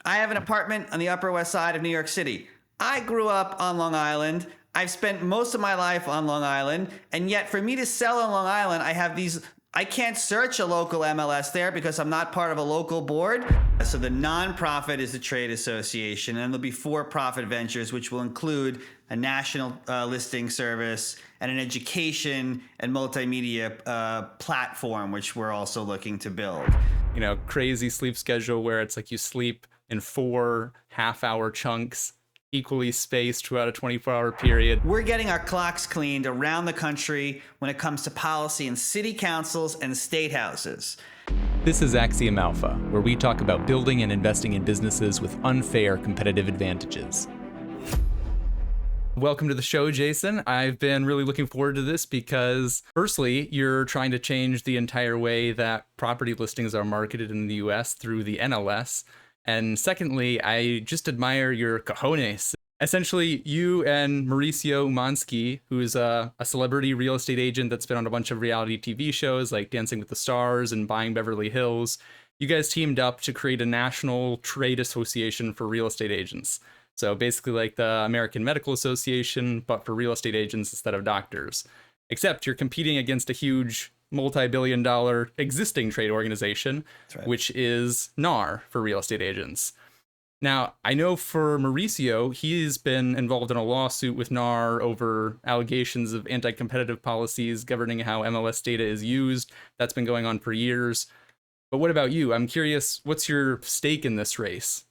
I have an apartment on the Upper West Side of New York City. I grew up on Long Island. I've spent most of my life on Long Island. And yet for me to sell on Long Island, I can't search a local MLS there because I'm not part of a local board. So the nonprofit is the trade association, and there'll be for-profit ventures, which will include a national listing service and an education and multimedia platform, which we're also looking to build. You know, crazy sleep schedule where it's like you sleep in 4 half-hour chunks, equally spaced throughout a 24-hour period. We're getting our clocks cleaned around the country when it comes to policy in city councils and state houses. This is Axiom Alpha, where we talk about building and investing in businesses with unfair competitive advantages. Welcome to the show, Jason. I've been really looking forward to this because, firstly, you're trying to change the entire way that property listings are marketed in the US through the NLS. And secondly, I just admire your cojones. Essentially, you and Mauricio Umansky, who is a celebrity real estate agent that's been on a bunch of reality TV shows like Dancing with the Stars and Buying Beverly Hills, you guys teamed up to create a national trade association for real estate agents. So basically like the American Medical Association, but for real estate agents instead of doctors. Except you're competing against a huge multi-billion-dollar existing trade organization, right, which is NAR for real estate agents. Now, I know for Mauricio, he's been involved in a lawsuit with NAR over allegations of anti-competitive policies governing how MLS data is used. That's been going on for years. But what about you? I'm curious, what's your stake in this race?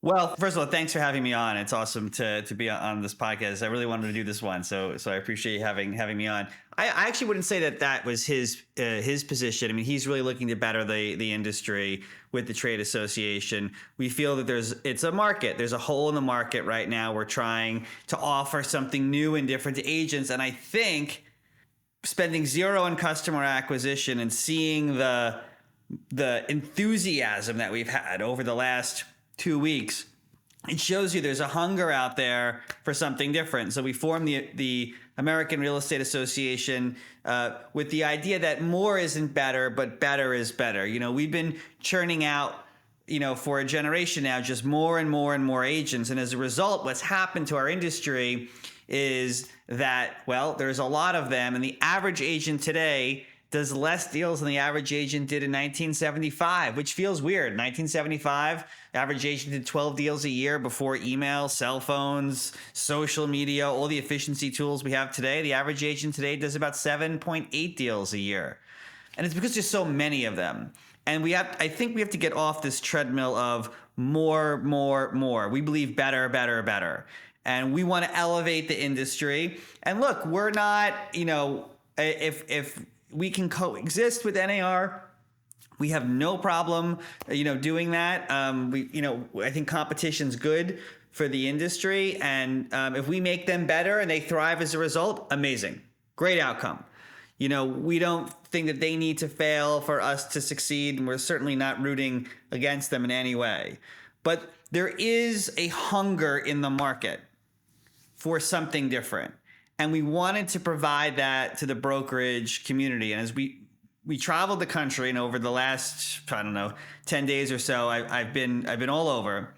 Well, first of all, thanks for having me on. It's awesome to be on this podcast. I really wanted to do this one, so I appreciate you having me on. I actually wouldn't say that was his position. I mean, he's really looking to better the industry with the trade association. We feel that it's a market. There's a hole in the market right now. We're trying to offer something new and different to agents, and I think spending zero on customer acquisition and seeing the enthusiasm that we've had over the last 2 weeks, it shows you there's a hunger out there for something different. So we formed the American Real Estate Association with the idea that more isn't better, but better is better. You know, we've been churning out, for a generation now, just more and more and more agents. And as a result, what's happened to our industry is that, well, there's a lot of them. And the average agent today does less deals than the average agent did in 1975, which feels weird. 1975, the average agent did 12 deals a year before email, cell phones, social media, all the efficiency tools we have today. The average agent today does about 7.8 deals a year. And it's because there's so many of them. And I think we have to get off this treadmill of more. We believe better, better, better. And we want to elevate the industry. And look, we're not, if we can coexist with NAR, we have no problem, doing that. I think competition's good for the industry, and if we make them better and they thrive as a result, amazing, great outcome. We don't think that they need to fail for us to succeed, and we're certainly not rooting against them in any way. But there is a hunger in the market for something different. And we wanted to provide that to the brokerage community. And as we traveled the country, and over the last, 10 days or so, I've been all over.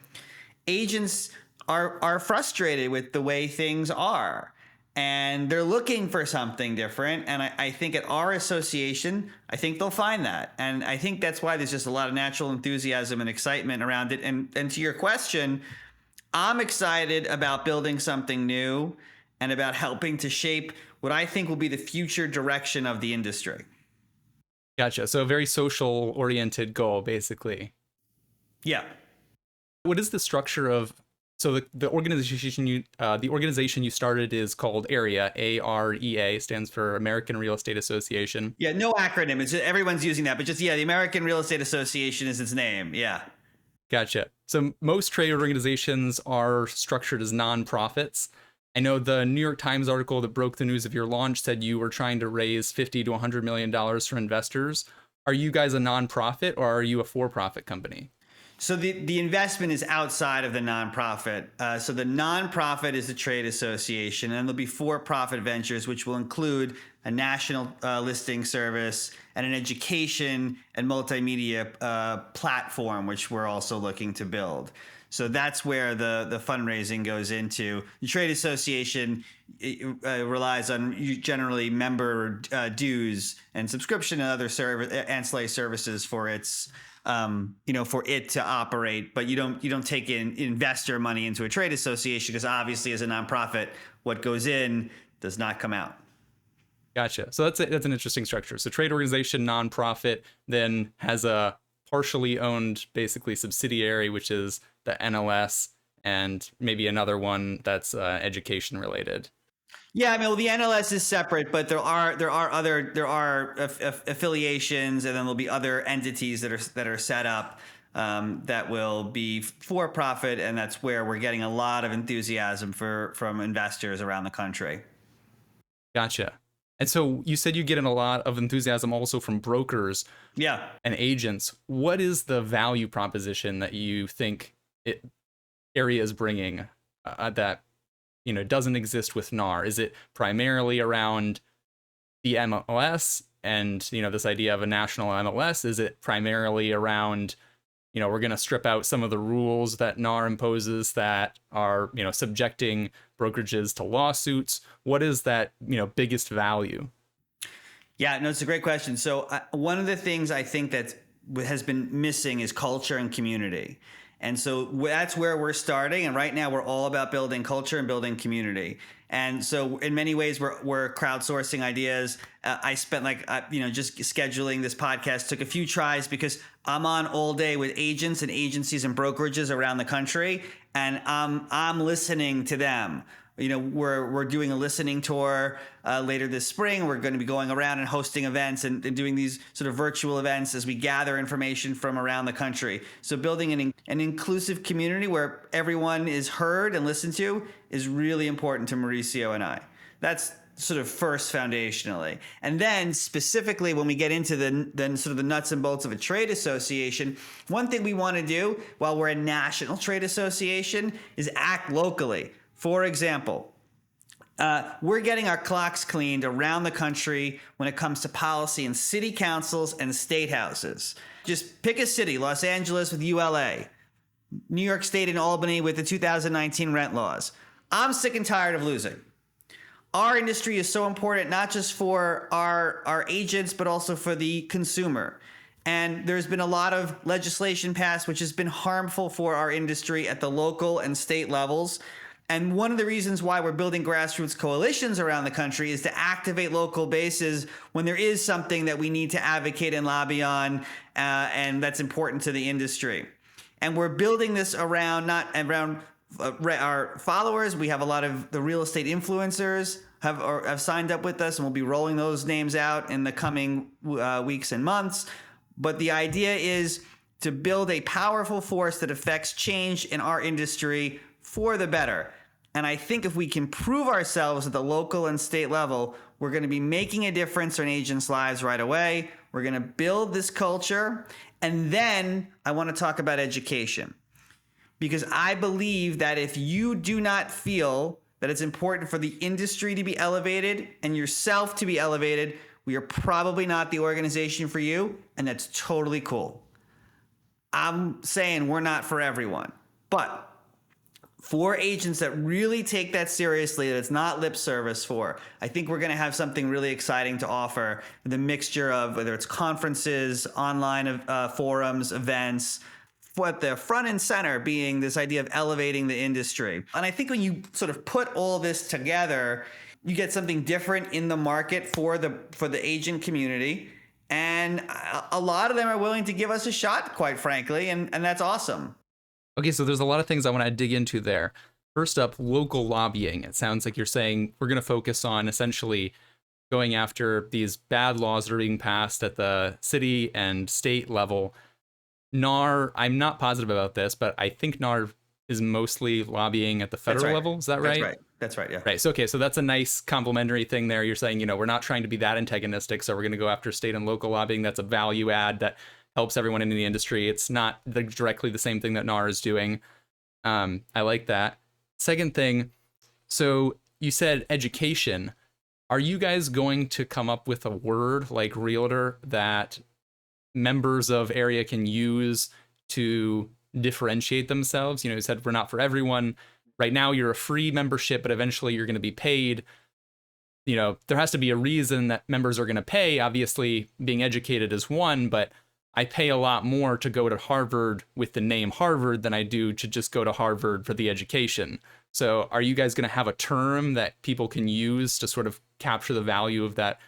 Agents are frustrated with the way things are, and they're looking for something different. And I think at our association, I think they'll find that. And I think that's why there's just a lot of natural enthusiasm and excitement around it. And to your question, I'm excited about building something new and about helping to shape what I think will be the future direction of the industry. Gotcha. So a very social-oriented goal, basically. Yeah. What is the structure of? So the organization you started is called AREA. AREA stands for American Real Estate Association. Yeah, no acronym. It's just, everyone's using that, but just the American Real Estate Association is its name. Yeah. Gotcha. So most trade organizations are structured as nonprofits. I know the New York Times article that broke the news of your launch said you were trying to raise $50 to $100 million from investors. Are you guys a nonprofit, or are you a for-profit company? So the investment is outside of the nonprofit. So the nonprofit is the trade association, and there'll be for-profit ventures, which will include a national listing service, and an education and multimedia platform, which we're also looking to build. So that's where the fundraising goes into. The trade association relies on generally member dues and subscription and other ancillary services for its for it to operate. But you don't take in investor money into a trade association, because obviously as a nonprofit, what goes in does not come out. Gotcha. So that's an interesting structure. So trade organization, nonprofit, then has a partially owned, basically subsidiary, which is the NLS, and maybe another one that's education related. Yeah, I mean, well, the NLS is separate, but there are affiliations, and then there'll be other entities that are set up that will be for profit, and that's where we're getting a lot of enthusiasm from investors around the country. Gotcha. And so you said you get in a lot of enthusiasm also from brokers, yeah, and agents. What is the value proposition that you think area is bringing that doesn't exist with NAR? Is it primarily around the MLS and this idea of a national MLS? Is it primarily around we're going to strip out some of the rules that NAR imposes that are subjecting brokerages to lawsuits? What is that biggest value? Yeah, no, it's a great question. So one of the things I think that has been missing is culture and community. And so that's where we're starting. And right now we're all about building culture and building community. And so in many ways we're crowdsourcing ideas. I spent just scheduling this podcast took a few tries, because I'm on all day with agents and agencies and brokerages around the country, and I'm listening to them. We're doing a listening tour later this spring. We're going to be going around and hosting events and doing these sort of virtual events as we gather information from around the country. So building an inclusive community where everyone is heard and listened to is really important to Mauricio and I. That's sort of first foundationally. And then specifically when we get into the sort of the nuts and bolts of a trade association, one thing we want to do while we're a national trade association is act locally. For example, we're getting our clocks cleaned around the country when it comes to policy in city councils and state houses. Just pick a city: Los Angeles with ULA, New York State and Albany with the 2019 rent laws. I'm sick and tired of losing. Our industry is so important, not just for our agents, but also for the consumer. And there's been a lot of legislation passed which has been harmful for our industry at the local and state levels. And one of the reasons why we're building grassroots coalitions around the country is to activate local bases when there is something that we need to advocate and lobby on, and that's important to the industry. And we're building this around our followers. We have a lot of the real estate influencers have signed up with us, and we'll be rolling those names out in the coming weeks and months. But the idea is to build a powerful force that affects change in our industry for the better. And I think if we can prove ourselves at the local and state level, we're going to be making a difference in agents' lives right away. We're going to build this culture. And then I want to talk about education, because I believe that if you do not feel that it's important for the industry to be elevated and yourself to be elevated, we are probably not the organization for you. And that's totally cool. I'm saying we're not for everyone, but for agents that really take that seriously, that it's not lip service for, I think we're going to have something really exciting to offer. The mixture of whether it's conferences, online forums, events, what the front and center being this idea of elevating the industry. And I think when you sort of put all this together, you get something different in the market for the agent community. And a lot of them are willing to give us a shot, quite frankly, and that's awesome. Okay, so there's a lot of things I want to dig into there. First up, local lobbying. It sounds like you're saying we're going to focus on essentially going after these bad laws that are being passed at the city and state level. NAR, I'm not positive about this, but I think NAR is mostly lobbying at the federal level. Is that right? That's right, yeah. Right, so okay, so that's a nice complementary thing there. You're saying, we're not trying to be that antagonistic, so we're going to go after state and local lobbying. That's a value add that helps everyone in the industry. It's not directly the same thing that NAR is doing. I like that. Second thing, so you said education. Are you guys going to come up with a word like realtor that members of area can use to differentiate themselves? You said we're not for everyone. Right now, you're a free membership, but eventually you're going to be paid. There has to be a reason that members are going to pay. Obviously, being educated is one, but I pay a lot more to go to Harvard with the name Harvard than I do to just go to Harvard for the education. So are you guys going to have a term that people can use to sort of capture the value of that?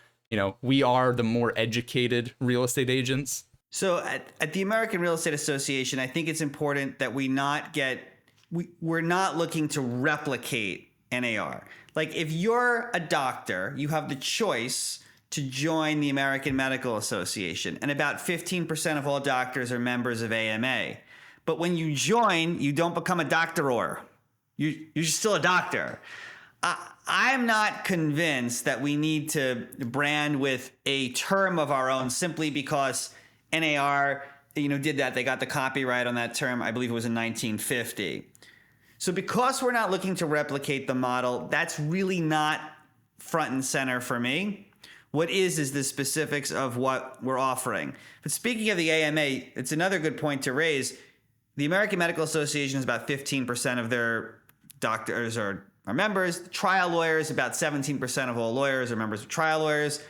We are the more educated real estate agents? So at the American Real Estate Association, I think it's important that we're not looking to replicate NAR. Like, if you're a doctor, you have the choice to join the American Medical Association, and about 15% of all doctors are members of AMA. But when you join, you don't become a doctoror. You're still a doctor. I'm not convinced that we need to brand with a term of our own simply because NAR, did that. They got the copyright on that term. I believe it was in 1950. So because we're not looking to replicate the model, that's really not front and center for me. What is the specifics of what we're offering. But speaking of the AMA, it's another good point to raise. The American Medical Association is about 15% of their doctors are members. Trial lawyers, about 17% of all lawyers are members of trial lawyers.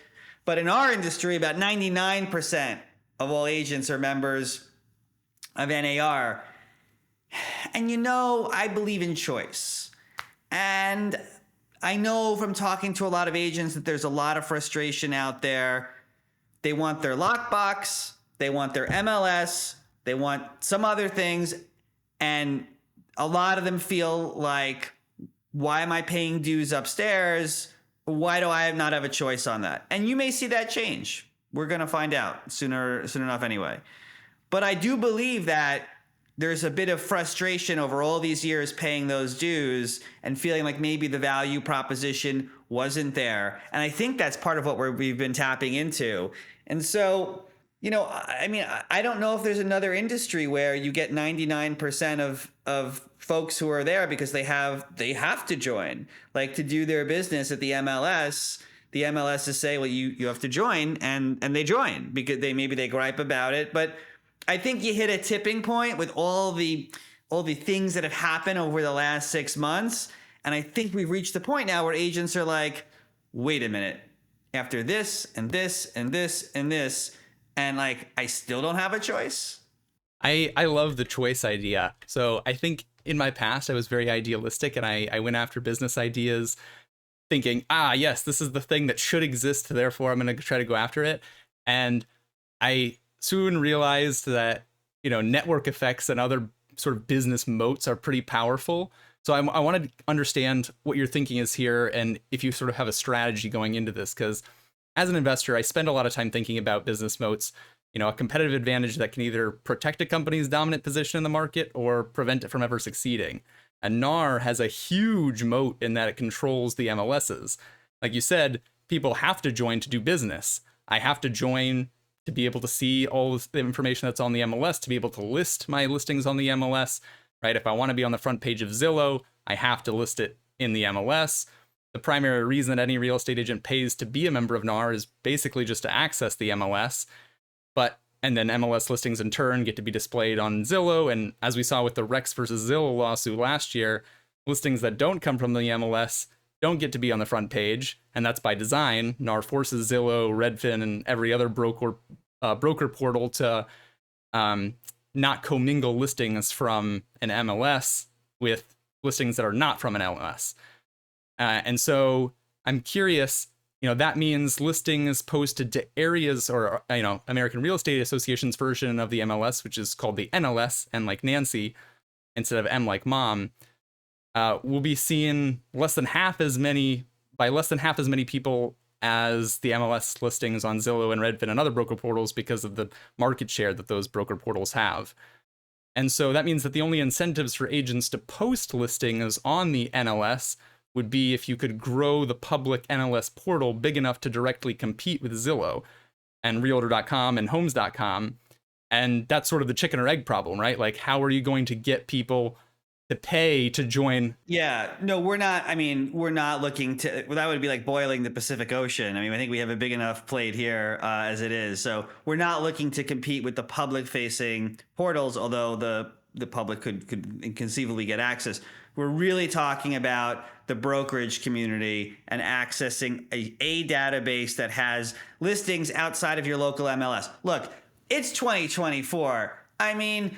But in our industry, about 99% of all agents are members of NAR. And I believe in choice. And I know from talking to a lot of agents that there's a lot of frustration out there. They want their lockbox, they want their MLS, they want some other things. And a lot of them feel like, why am I paying dues upstairs? Why do I not have a choice on that? And you may see that change. We're going to find out soon enough anyway. But I do believe that there's a bit of frustration over all these years paying those dues and feeling like maybe the value proposition wasn't there. And I think that's part of what we've been tapping into. And so, I don't know if there's another industry where you get 99% of folks who are there because they have to join, like to do their business at the MLS. The MLS is say, well, you have to join, and they join because maybe they gripe about it. But I think you hit a tipping point with all the things that have happened over the last 6 months. And I think we've reached the point now where agents are like, wait a minute, after this and this and this and this, and like, I still don't have a choice. I love the choice idea. So I think in my past, I was very idealistic, and I went after business ideas thinking, yes, this is the thing that should exist, therefore I'm going to try to go after it. And I soon realized that, network effects and other sort of business moats are pretty powerful. So I want to understand what your thinking is here, and if you sort of have a strategy going into this, because as an investor, I spend a lot of time thinking about business moats, a competitive advantage that can either protect a company's dominant position in the market or prevent it from ever succeeding. And NAR has a huge moat in that it controls the MLSs. Like you said, people have to join to do business. I have to join to be able to see all the information that's on the MLS, to be able to list my listings on the MLS, right? If I want to be on the front page of Zillow, I have to list it in the MLS. The primary reason that any real estate agent pays to be a member of NAR is basically just to access the MLS. And then MLS listings in turn get to be displayed on Zillow. And as we saw with the Rex versus Zillow lawsuit last year, listings that don't come from the MLS don't get to be on the front page. And that's by design. NAR forces Zillow, Redfin, and every other broker portal to not commingle listings from an MLS with listings that are not from an MLS. And so I'm curious, that means listings posted to areas, or, American Real Estate Association's version of the MLS, which is called the NLS, N like Nancy, instead of M like Mom, will be seeing less than half as many people as the MLS listings on Zillow and Redfin and other broker portals because of the market share that those broker portals have. And so that means that the only incentives for agents to post listings on the NLS would be if you could grow the public NLS portal big enough to directly compete with Zillow and Realtor.com and Homes.com. And that's sort of the chicken or egg problem, right? Like, how are you going to get people to pay to join. Yeah, no, we're not. I mean, we're not looking to. Well, that would be like boiling the Pacific Ocean. I mean, I think we have a big enough plate here as it is. So we're not looking to compete with the public-facing portals, although the public could conceivably get access. We're really talking about the brokerage community and accessing a database that has listings outside of your local MLS. Look, it's 2024. I mean,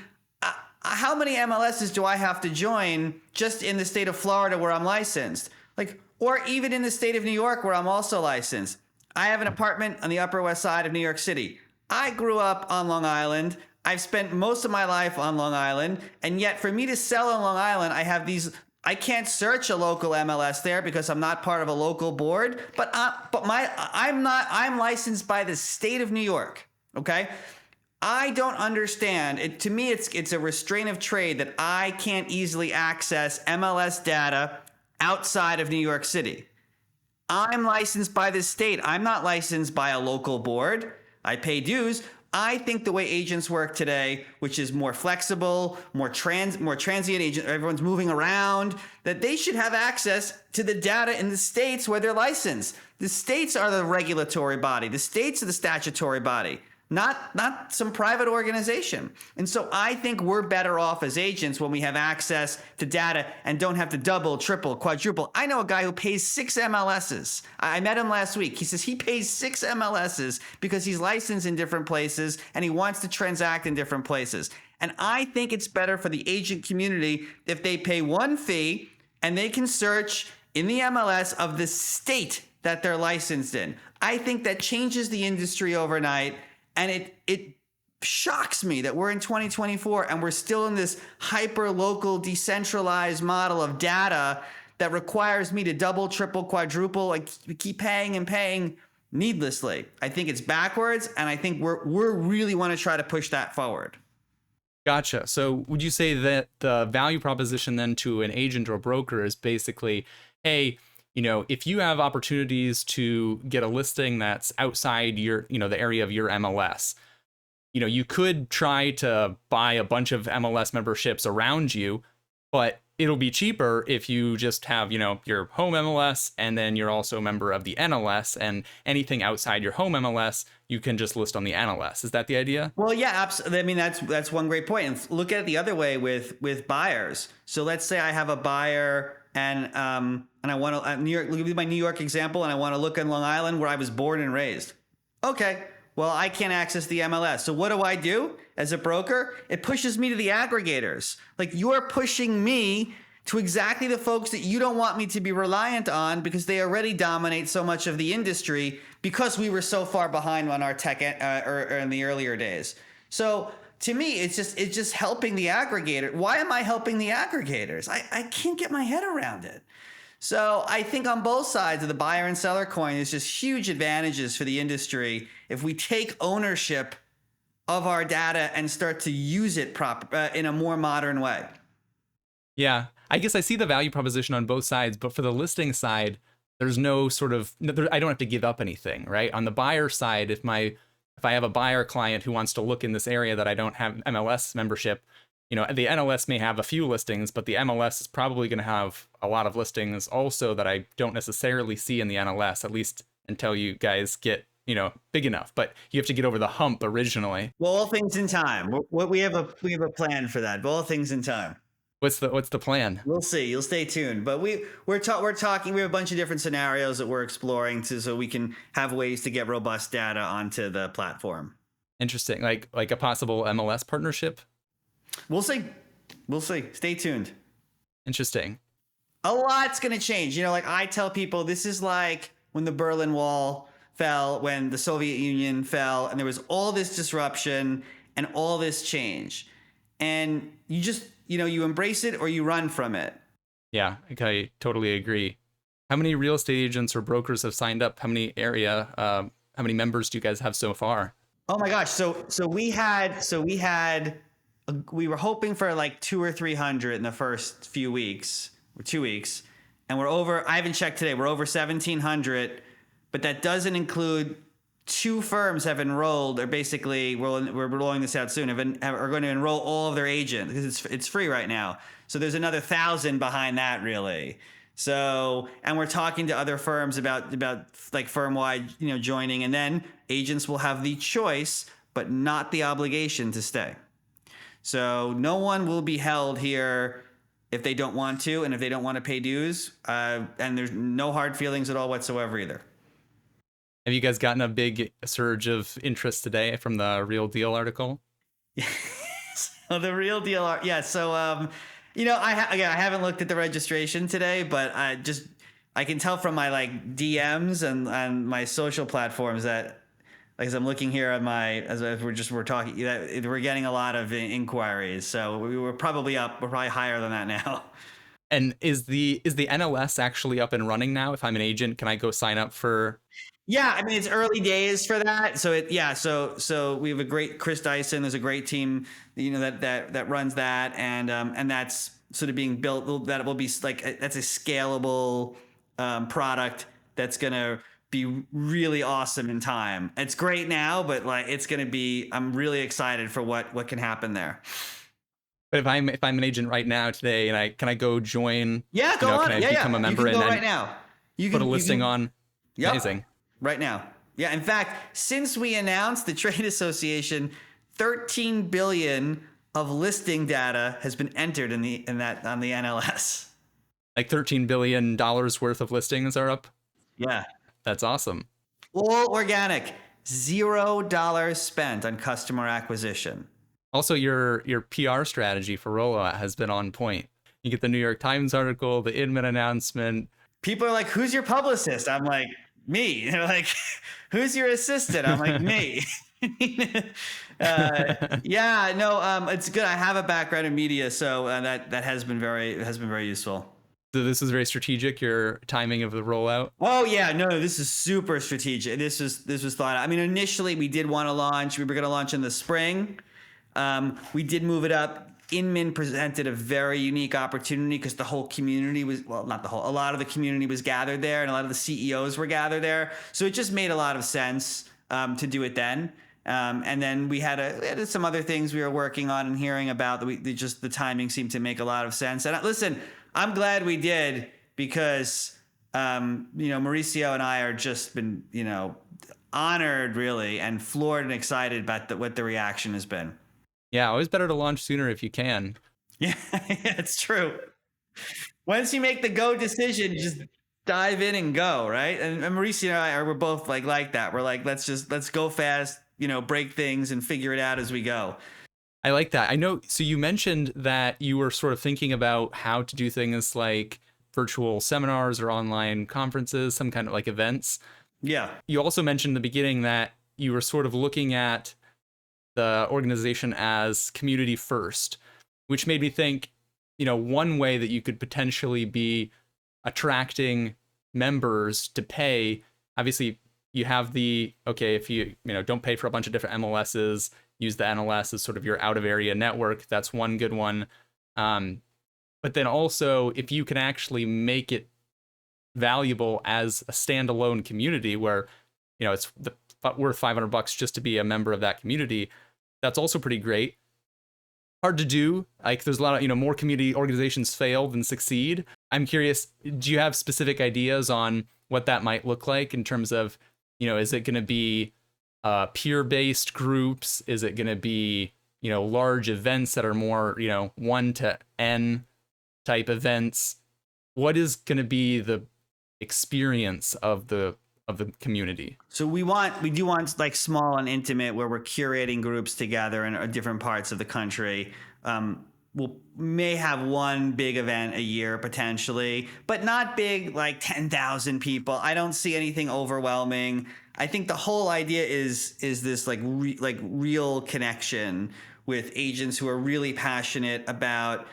how many MLSs do I have to join just in the state of Florida where I'm licensed? Like, or even in the state of New York where I'm also licensed. I have an apartment on the Upper West Side of New York City. I grew up on Long Island. I've spent most of my life on Long Island. And yet for me to sell on Long Island, I can't search a local MLS there because I'm not part of a local board, I'm licensed by the state of New York. Okay. I don't understand it. To me, it's a restraint of trade that I can't easily access MLS data outside of New York City. I'm licensed by the state. I'm not licensed by a local board. I pay dues. I think the way agents work today, which is more flexible, more transient agent, everyone's moving around, that they should have access to the data in the states where they're licensed. The states are the regulatory body. The states are the statutory body. Not some private organization. And so I think we're better off as agents when we have access to data and don't have to double, triple, quadruple. I know a guy who pays 6 MLSs. I met him last week. He says he pays 6 MLSs because he's licensed in different places and he wants to transact in different places. And I think it's better for the agent community if they pay one fee and they can search in the MLS of the state that they're licensed in. I think that changes the industry overnight. And it shocks me that we're in 2024 and we're still in this hyper local decentralized model of data that requires me to double, triple, quadruple, like keep paying and paying needlessly. I think it's backwards, and I think we're really want to try to push that forward. Gotcha. So would you say that the value proposition then to an agent or broker is basically, hey, if you have opportunities to get a listing that's outside your, the area of your MLS, you could try to buy a bunch of MLS memberships around you, but it'll be cheaper if you just have, your home MLS and then you're also a member of the NLS, and anything outside your home MLS, you can just list on the NLS. Is that the idea? Well, yeah, absolutely. I mean, that's one great point. And look at it the other way with buyers. So let's say I have a buyer and I want to New York. Look at my New York example, and I want to look in Long Island where I was born and raised. Okay, well, I can't access the MLS. So what do as a broker? It pushes me to the aggregators. Like, you're pushing me to exactly the folks that you don't want me to be reliant on because they already dominate so much of the industry because we were so far behind on our tech or in the earlier days. So to me, it's just helping the aggregator. Why am I helping the aggregators? I can't get my head around it. So I think on both sides of the buyer and seller coin, there's just huge advantages for the industry if we take ownership of our data and start to use it in a more modern way. Yeah, I guess I see the value proposition on both sides, but for the listing side, there's no I don't have to give up anything, right? On the buyer side, if I have a buyer client who wants to look in this area that I don't have MLS membership, the NLS may have a few listings, but the MLS is probably going to have a lot of listings also that I don't necessarily see in the NLS, at least until you guys get, big enough. But you have to get over the hump originally. Well, all things in time. We have a plan for that. But all things in time. What's the plan? We'll see. You'll stay tuned. But we're talking. We have a bunch of different scenarios that we're exploring so we can have ways to get robust data onto the platform. Interesting. Like a possible MLS partnership. We'll see. Stay tuned. Interesting. A lot's going to change. Like I tell people, this is like when the Berlin Wall fell, when the Soviet Union fell, and there was all this disruption and all this change. And you just, you embrace it or you run from it. Yeah, I totally agree. How many real estate agents or brokers have signed up? How many members do you guys have so far? Oh my gosh. So we were hoping for like 200 or 300 in the first few weeks or 2 weeks. And I haven't checked today. We're over 1,700, but that doesn't include 2 firms have enrolled, or basically we're rolling this out soon, are going to enroll all of their agents because it's free right now. So there's another 1,000 behind that, really. So, and we're talking to other firms about like firm-wide, joining, and then agents will have the choice, but not the obligation to stay. So no one will be held here if they don't want to, and if they don't want to pay dues. And there's no hard feelings at all whatsoever either. Have you guys gotten a big surge of interest today from the Real Deal article? So the Real Deal, yeah. So I haven't looked at the registration today, but I can tell from my like DMs and my social platforms that, like, as I'm looking here on as we're talking, that we're getting a lot of inquiries. So we're probably higher than that now. And is the NLS actually up and running now? If I'm an agent, can I go sign up for? Yeah, I mean, it's early days for that. So we have a great Chris Dyson. There's a great team, that runs that, and that's sort of being built. That will be like that's a scalable product that's gonna be really awesome in time. It's great now, but like it's gonna be. I'm really excited for what can happen there. But if I'm an agent right now today, and can I go join? Yeah, go on. Can I become a member you can and go then right now. You put can a listing on? Yep. Amazing. Right now. Yeah. In fact, since we announced the trade association, 13 billion of listing data has been entered on the NLS. Like $13 billion worth of listings are up. Yeah. That's awesome. All organic. $0 spent on customer acquisition. Also, your PR strategy for rollout has been on point. You get the New York Times article, the Inman announcement. People are like, "Who's your publicist?" I'm like, "Me." They're like, "Who's your assistant?" I'm like, "Me." It's good. I have a background in media, so that has been very useful. So this is very strategic, your timing of the rollout. Oh yeah, no, this is super strategic. This was thought out. I mean, initially we did want to launch. We were going to launch in the spring. We did move it up. Inman presented a very unique opportunity because the whole community was, well, not the whole, a lot of the community was gathered there, and a lot of the CEOs were gathered there. So it just made a lot of sense to do it then. And then we had some other things we were working on and hearing about. The timing seemed to make a lot of sense. And listen, I'm glad we did because Mauricio and I are just been honored really and floored and excited about what the reaction has been. Yeah, always better to launch sooner if you can. Yeah, it's true. Once you make the go decision, just dive in and go, right? And Mauricio and I we're both like that. We're like, let's go fast, break things and figure it out as we go. I like that. I know. So you mentioned that you were sort of thinking about how to do things like virtual seminars or online conferences, some kind of like events. Yeah. You also mentioned in the beginning that you were sort of looking at the organization as community first, which made me think, one way that you could potentially be attracting members to pay. Obviously, you have if you don't pay for a bunch of different MLSs, use the NLS as sort of your out of area network. That's one good one. But then also, if you can actually make it valuable as a standalone community where, it's worth $500 just to be a member of that community, that's also pretty great. Hard to do. Like there's a lot of, more community organizations fail than succeed. I'm curious, do you have specific ideas on what that might look like in terms of, is it going to be peer-based groups? Is it going to be, large events that are more, 1 to N type events? What is going to be the experience of the community? So we do want like small and intimate where we're curating groups together in different parts of the country. May have one big event a year potentially, but not big like 10,000 people. I don't see anything overwhelming. I think the whole idea is this like real connection with agents who are really passionate about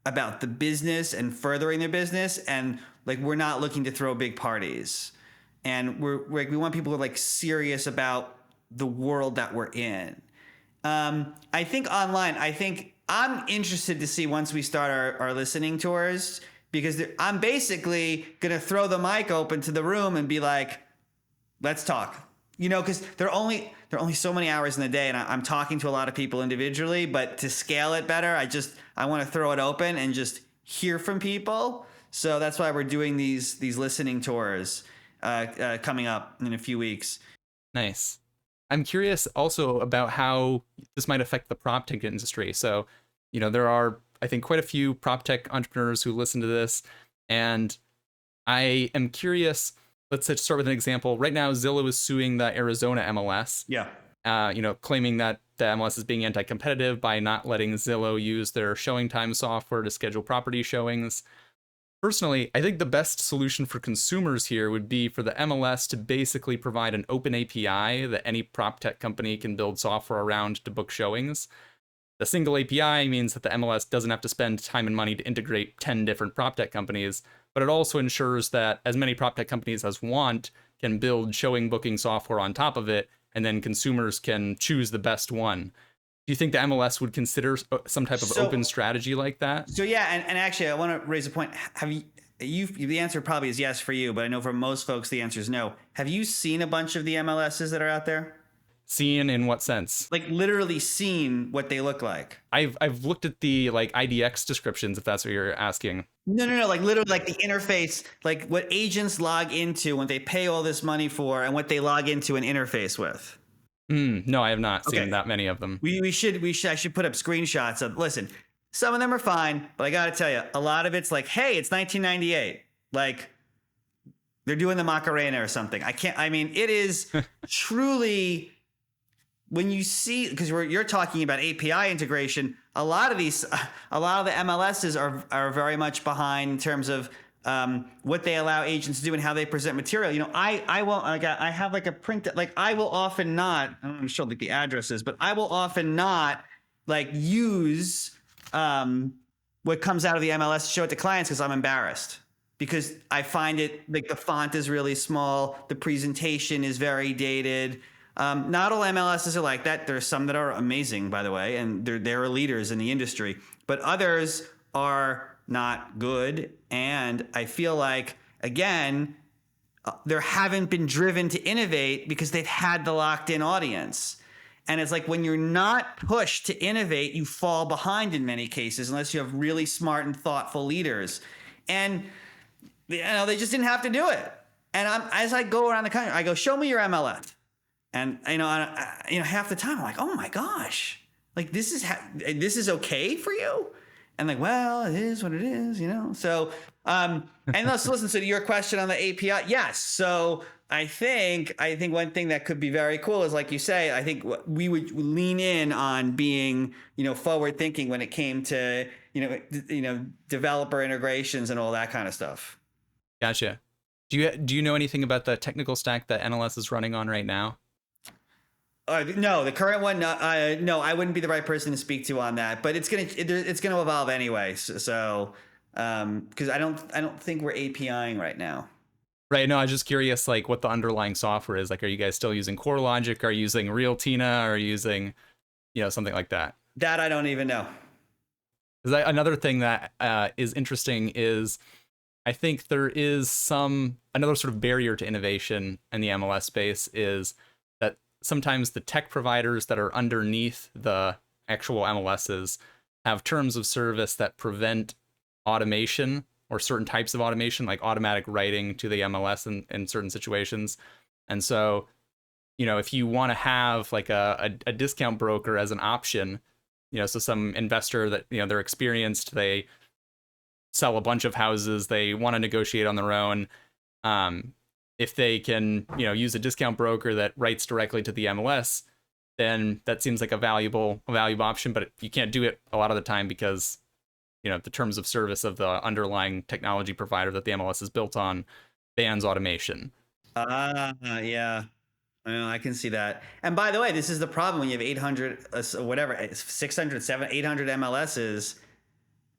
the business and furthering their business, and like we're not looking to throw big parties. And we want people who are like serious about the world that we're in. I think online, I'm interested to see once we start our listening tours, because I'm basically going to throw the mic open to the room and be like, let's talk, because there are only so many hours in the day, and I'm talking to a lot of people individually, but to scale it better, I want to throw it open and just hear from people. So that's why we're doing these listening tours coming up in a few weeks. Nice. I'm curious also about how this might affect the prop tech industry. So, there are, I think, quite a few prop tech entrepreneurs who listen to this, and I am curious. Let's start with an example. Right now, Zillow is suing the Arizona MLS. Yeah. Claiming that the MLS is being anti-competitive by not letting Zillow use their showing time software to schedule property showings. Personally, I think the best solution for consumers here would be for the MLS to basically provide an open API that any prop tech company can build software around to book showings. The single API means that the MLS doesn't have to spend time and money to integrate 10 different prop tech companies, but it also ensures that as many prop tech companies as want can build showing booking software on top of it, and then consumers can choose the best one. Do you think the MLS would consider some type of open strategy like that? So yeah, and actually, I want to raise a point. Have you? The answer probably is yes for you, but I know for most folks the answer is no. Have you seen a bunch of the MLSs that are out there? Seen in what sense? Like literally seen what they look like. I've looked at the IDX descriptions, if that's what you're asking. No. Like literally like the interface, like what agents log into when they pay all this money for, and what they log into an interface with. No, I have not seen that many of them. I should put up screenshots of, listen, some of them are fine, but I got to tell you, a lot of it's like, hey, it's 1998. Like they're doing the Macarena or something. It is truly, when you see, because you're talking about API integration, a lot of the MLSs are very much behind in terms of what they allow agents to do and how they present material. I have like a print, like I will often not, I don't know show like the addresses, but I will often not like use what comes out of the MLS to show it to clients because I'm embarrassed, because I find it like the font is really small, the presentation is very dated. Not all MLSs are like that. There's some that are amazing, by the way, and they're leaders in the industry, but others are not good. And I feel like, again, they haven't been driven to innovate because they've had the locked in audience. And it's like when you're not pushed to innovate, you fall behind in many cases, unless you have really smart and thoughtful leaders. And they just didn't have to do it. And as I go around the country, I go, show me your MLS. And half the time I'm like, oh my gosh, like this is okay for you? And like, well, it is what it is, So, and let's listen to your question on the API. Yes. So I think one thing that could be very cool is, like you say, I think we would lean in on being, forward thinking when it came to, developer integrations and all that kind of stuff. Gotcha. Do you know anything about the technical stack that NLS is running on right now? No, the current one. No, I wouldn't be the right person to speak to on that. But it's gonna evolve anyway. So, because I don't think we're APIing right now. Right. No, I was just curious, like what the underlying software is. Like, are you guys still using CoreLogic? Are you using Realtina? Are you using, something like that? That I don't even know. Another thing that is interesting is, I think there is another sort of barrier to innovation in the MLS space is that sometimes the tech providers that are underneath the actual MLSs have terms of service that prevent automation or certain types of automation, like automatic writing to the MLS in certain situations. And so, if you want to have like a discount broker as an option, so some investor that, they're experienced, they sell a bunch of houses, they want to negotiate on their own. If they can, use a discount broker that writes directly to the MLS, then that seems like a valuable option. But you can't do it a lot of the time because, the terms of service of the underlying technology provider that the MLS is built on bans automation. Yeah. I can see that. And by the way, this is the problem when you have 800, 600, 700, 800 MLSs.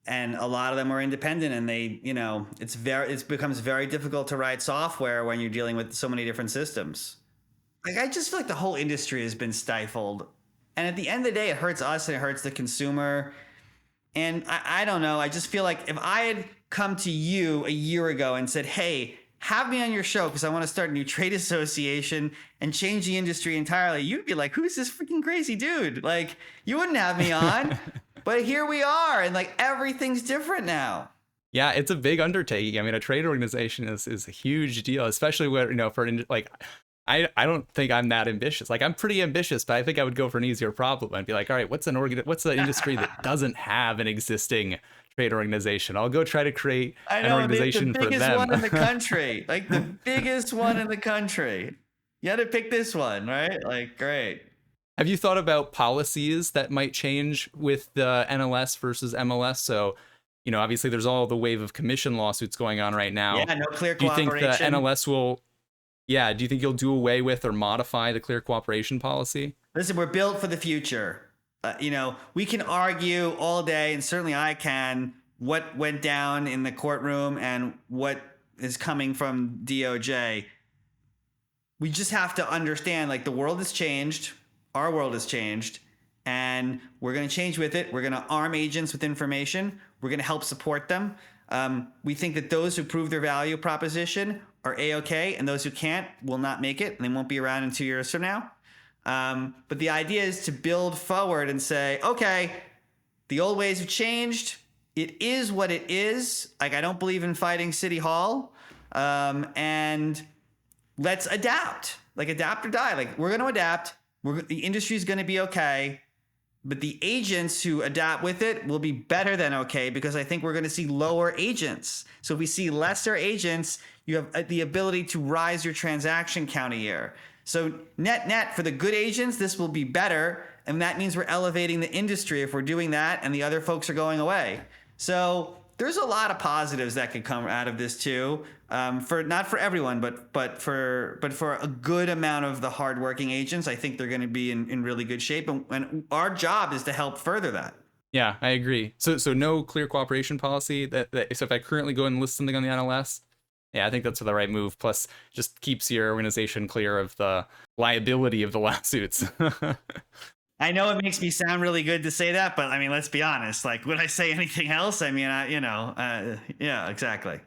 And a lot of them are independent, and they, it becomes very difficult to write software when you're dealing with so many different systems. Like, I just feel like the whole industry has been stifled. And at the end of the day, it hurts us and it hurts the consumer. And I don't know. I just feel like if I had come to you a year ago and said, hey, have me on your show because I want to start a new trade association and change the industry entirely, you'd be like, who's this freaking crazy dude? Like, you wouldn't have me on. But here we are, and like everything's different now. Yeah, it's a big undertaking. I mean, a trade organization is a huge deal, especially where, for like, I don't think I'm that ambitious. Like, I'm pretty ambitious, but I think I would go for an easier problem. I'd be like, all right, what's an industry that doesn't have an existing trade organization? I'll go try to create an organization for them. The biggest one in the country, like the biggest one in the country. You had to pick this one, right? Like, great. Have you thought about policies that might change with the NLS versus MLS? So, obviously there's all the wave of commission lawsuits going on right now. Yeah, no clear Do you think cooperation. the NLS will, do you think you'll do away with or modify the clear cooperation policy? Listen, we're built for the future. We can argue all day, and certainly I can, what went down in the courtroom and what is coming from DOJ. We just have to understand, like, the world has changed. Our world has changed, and we're going to change with it. We're going to arm agents with information. We're going to help support them. We think that those who prove their value proposition are A-OK, and those who can't will not make it, and they won't be around in 2 years from now. But the idea is to build forward and say, okay, the old ways have changed. It is what it is. Like, I don't believe in fighting City Hall. And let's adapt. Like, adapt or die. Like, we're going to adapt. The industry is going to be okay. But the agents who adapt with it will be better than okay, because I think we're going to see lower agents. So if we see lesser agents, you have the ability to rise your transaction count a year. So net for the good agents, this will be better. And that means we're elevating the industry if we're doing that, and the other folks are going away. So there's a lot of positives that could come out of this too. For not for everyone, but for a good amount of the hardworking agents, I think they're going to be in really good shape. And our job is to help further that. Yeah, I agree. So no clear cooperation policy. So if I currently go and list something on the NLS, yeah, I think that's the right move. Plus, just keeps your organization clear of the liability of the lawsuits. I know it makes me sound really good to say that, but I mean, let's be honest. Like, would I say anything else? I mean, yeah, exactly.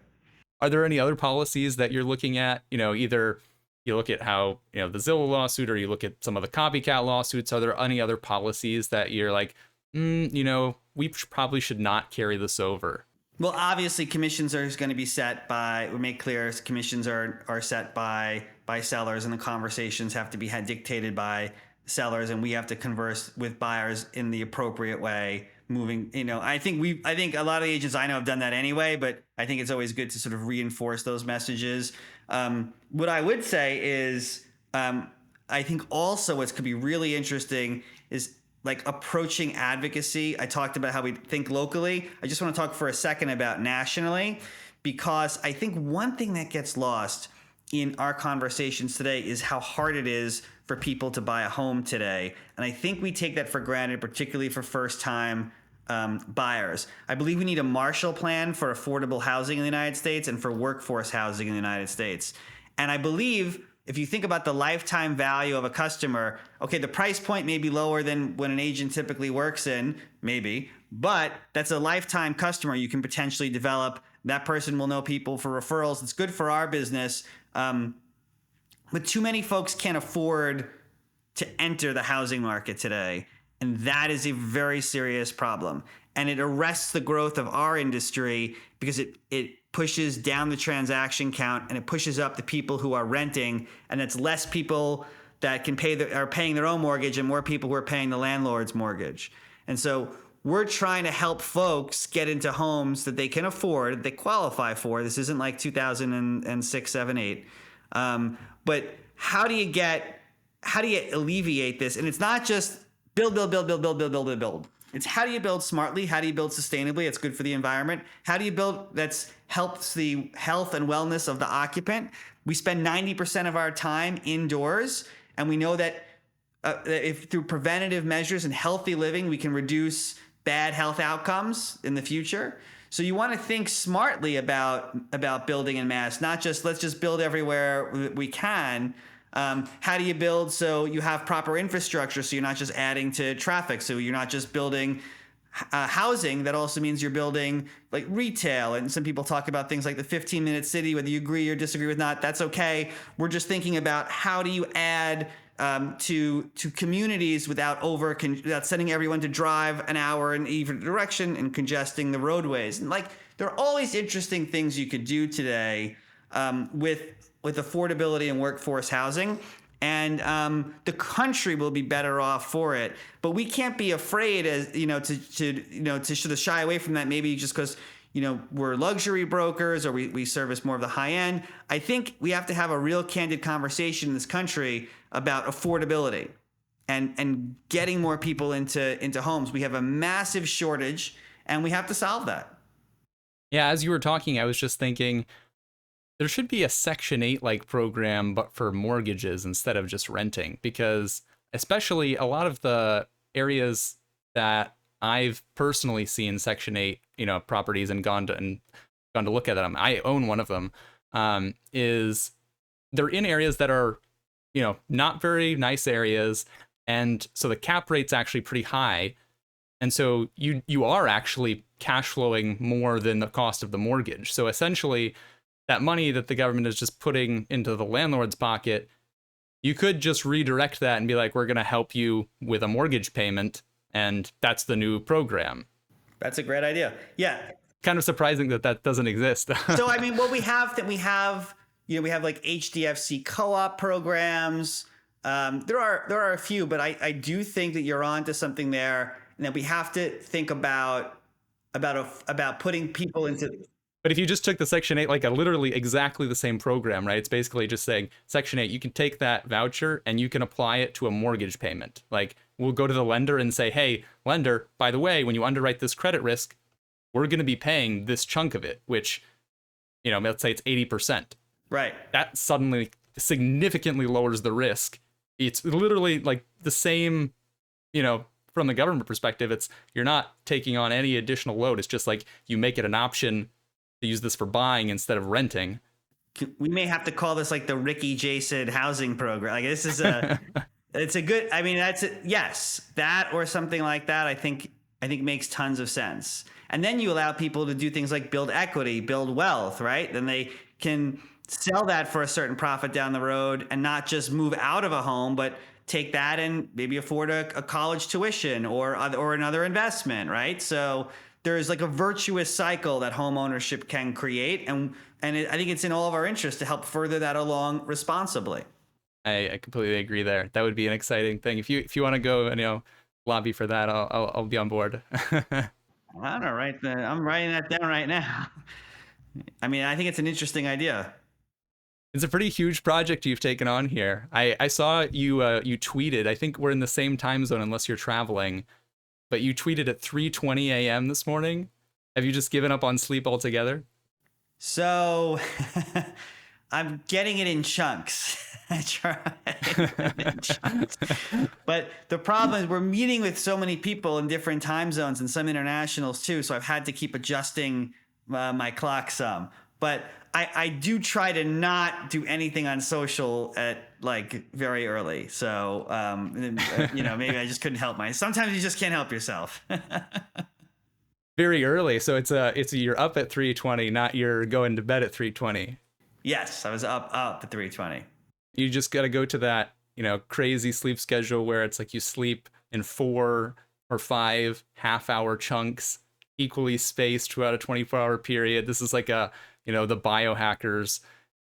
Are there any other policies that you're looking at? Either you look at how, the Zillow lawsuit, or you look at some of the copycat lawsuits. Are there any other policies that you're like, we probably should not carry this over? Well, obviously, commissions are going to be set by, we make clear, commissions are set by sellers, and the conversations have to be dictated by sellers, and we have to converse with buyers in the appropriate way. Moving, I think a lot of the agents I know have done that anyway, but I think it's always good to sort of reinforce those messages. What I would say is, I think also what could be really interesting is like approaching advocacy. I talked about how we think locally. I just want to talk for a second about nationally, because I think one thing that gets lost in our conversations today is how hard it is for people to buy a home today. And I think we take that for granted, particularly for first-time buyers. I believe we need a Marshall Plan for affordable housing in the United States and for workforce housing in the United States. And I believe if you think about the lifetime value of a customer, okay, the price point may be lower than when an agent typically works in, maybe, but that's a lifetime customer you can potentially develop. That person will know people for referrals. It's good for our business. But too many folks can't afford to enter the housing market today. And that is a very serious problem. And it arrests the growth of our industry because it pushes down the transaction count, and it pushes up the people who are renting. And it's less people that are paying their own mortgage and more people who are paying the landlord's mortgage. And so we're trying to help folks get into homes that they can afford, they qualify for. This isn't like 2006, 7, 8. But how do you alleviate this? And it's not just build. It's how do you build smartly? How do you build sustainably? It's good for the environment. How do you build that helps the health and wellness of the occupant? We spend 90% of our time indoors, and we know that if through preventative measures and healthy living, we can reduce bad health outcomes in the future. So you want to think smartly about building en masse, not just let's just build everywhere we can. How do you build so you have proper infrastructure, so you're not just adding to traffic, so you're not just building housing. That also means you're building like retail. And some people talk about things like the 15-minute city, whether you agree or disagree with that, that's okay. We're just thinking about how do you add to communities without without sending everyone to drive an hour in either direction and congesting the roadways. And like there are all these interesting things you could do today with affordability and workforce housing. And the country will be better off for it, but we can't be afraid, as to sort of shy away from that. Maybe just because we're luxury brokers or we service more of the high end. I think we have to have a real candid conversation in this country about affordability and getting more people into homes. We have a massive shortage, and we have to solve that. Yeah, as you were talking, I was just thinking there should be a Section 8 like program, but for mortgages instead of just renting, because especially a lot of the areas that I've personally seen Section 8, properties and gone to look at them. I own one of them. Is they're in areas that are, not very nice areas, and so the cap rate's actually pretty high, and so you are actually cash flowing more than the cost of the mortgage. So essentially, that money that the government is just putting into the landlord's pocket, you could just redirect that and be like, we're going to help you with a mortgage payment. And that's the new program. That's a great idea. Yeah. Kind of surprising that doesn't exist. So, I mean, what we have like HDFC co-op programs. There are a few, but I do think that you're onto something there, and that we have to think about putting people into. But if you just took the Section 8, like a literally exactly the same program, right? It's basically just saying Section 8, you can take that voucher and you can apply it to a mortgage payment. Like we'll go to the lender and say, hey, lender, by the way, when you underwrite this credit risk, we're going to be paying this chunk of it, which, let's say it's 80%. Right. That suddenly significantly lowers the risk. It's literally like the same, from the government perspective, you're not taking on any additional load. It's just like you make it an option to use this for buying instead of renting. We may have to call this like the Ricky Jason housing program. Like this is it's a good, I mean, yes, that or something like that. I think makes tons of sense. And then you allow people to do things like build equity, build wealth, right? Then they can sell that for a certain profit down the road and not just move out of a home, but take that and maybe afford a college tuition or another investment, right? So there's like a virtuous cycle that home ownership can create, and I think it's in all of our interest to help further that along responsibly. I completely agree there. That would be an exciting thing. If you want to go and lobby for that, I'll be on board. I don't know, right? I'm writing that down right now. I mean, I think it's an interesting idea. It's a pretty huge project you've taken on here. I saw you tweeted. I think we're in the same time zone unless you're traveling. But you tweeted at 3:20 a.m. this morning. Have you just given up on sleep altogether? So I'm getting it in chunks. I try in chunks. But the problem is we're meeting with so many people in different time zones and some internationals too. So I've had to keep adjusting my clock some. But I do try to not do anything on social at like very early. So, maybe I just couldn't help sometimes you just can't help yourself. Very early. So it's you're up at 3:20, not you're going to bed at 3:20. Yes, I was up at 3:20. You just got to go to that, crazy sleep schedule where it's like you sleep in 4 or 5 half-hour chunks, equally spaced throughout a 24-hour period. This is like the biohackers,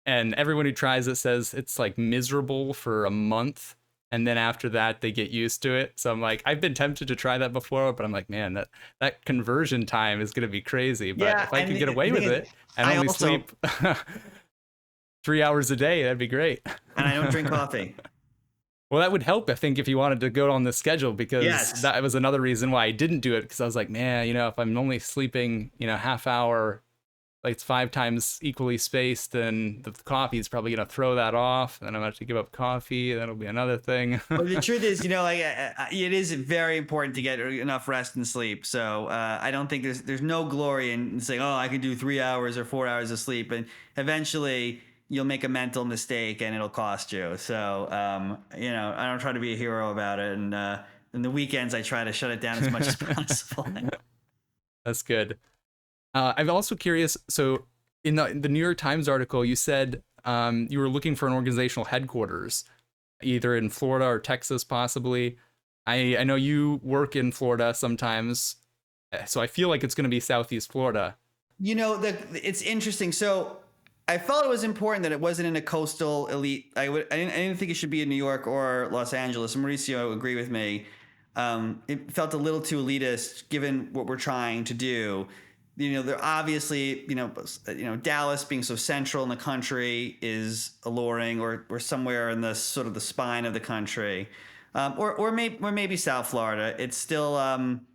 and everyone who tries it says it's like miserable for a month, and then after that they get used to it. So I'm like, I've been tempted to try that before, but I'm like, man, that conversion time is going to be crazy. But if I could get away with it and only sleep 3 hours a day, that'd be great. And I don't drink coffee. Well, that would help, I think, if you wanted to go on this schedule, because that was another reason why I didn't do it, because I was like, man, if I'm only sleeping, half hour, like it's 5 times equally spaced, then the coffee is probably going to throw that off. And then I'm going to have to give up coffee. That'll be another thing. Well, the truth is, it is very important to get enough rest and sleep. So I don't think there's no glory in saying, oh, I could do 3 hours or 4 hours of sleep. And eventually you'll make a mental mistake and it'll cost you. So, I don't try to be a hero about it. And in the weekends, I try to shut it down as much as possible. That's good. I'm also curious. So in the New York Times article, you said you were looking for an organizational headquarters. either in Florida or Texas, possibly. I know you work in Florida sometimes, so I feel like it's going to be Southeast Florida. It's interesting. So I felt it was important that it wasn't in a coastal elite. I didn't think it should be in New York or Los Angeles. Mauricio agreed with me. It felt a little too elitist given what we're trying to do. They're obviously, Dallas being so central in the country is alluring, or somewhere in the sort of the spine of the country, or maybe South Florida. It's still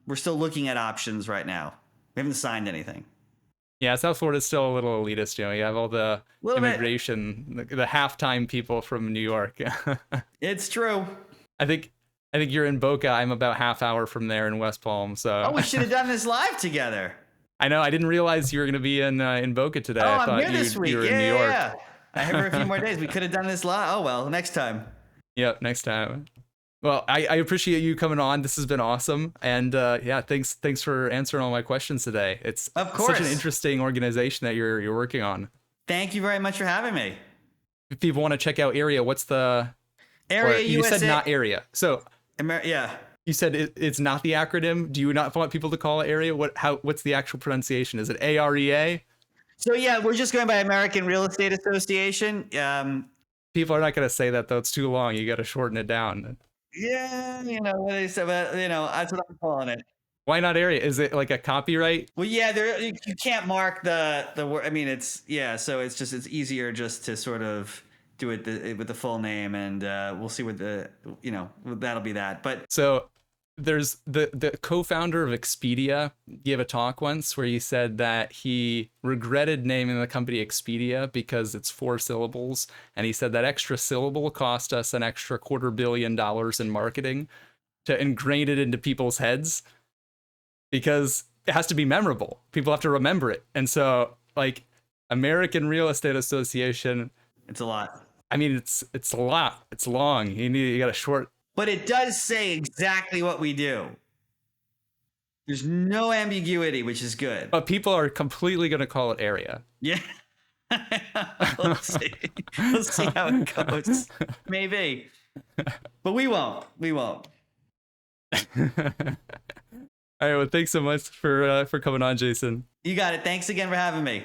we're still looking at options right now. We haven't signed anything. Yeah, South Florida is still a little elitist. You have all the Little bit. immigration, the halftime people from New York. It's true. I think you're in Boca. I'm about half hour from there in West Palm. So Oh, we should have done this live together. I know I didn't realize you were going to be in Boca today. Oh, I I'm thought here this week. you were Yeah, in New York. yeah. I have for a few more days. We could have done this live. Oh well, next time. Yep, next time. Well, I appreciate you coming on. This has been awesome, and yeah, thanks for answering all my questions today. It's Of course. such an interesting organization that you're working on. Thank you very much for having me. If people want to check out Area, what's the Area you USA. said not Area, so Yeah. you said it's not the acronym. Do you not want people to call it Area? What's the actual pronunciation? Is it AREA? So yeah, we're just going by American Real Estate Association. People are not going to say that though. It's too long. You got to shorten it down. Yeah, what they said, but that's what I'm calling it. Why not Area? Is it like a copyright? Well, yeah, you can't mark the word. I mean, it's so it's easier just to sort of do it with the full name, and we'll see what that'll be that. But so there's the co-founder of Expedia gave a talk once where he said that he regretted naming the company Expedia because it's 4 syllables, and he said that extra syllable cost us an extra $250 million in marketing to ingrain it into people's heads, because it has to be memorable. People have to remember it. And so, like, American Real Estate Association, it's a lot. I mean, it's a lot. It's long. You got a short. But it does say exactly what we do. There's no ambiguity, which is good. But people are completely going to call it Area. Yeah. We'll see. We'll see how it goes. Maybe. But we won't. We won't. All right. Well, thanks so much for coming on, Jason. You got it. Thanks again for having me.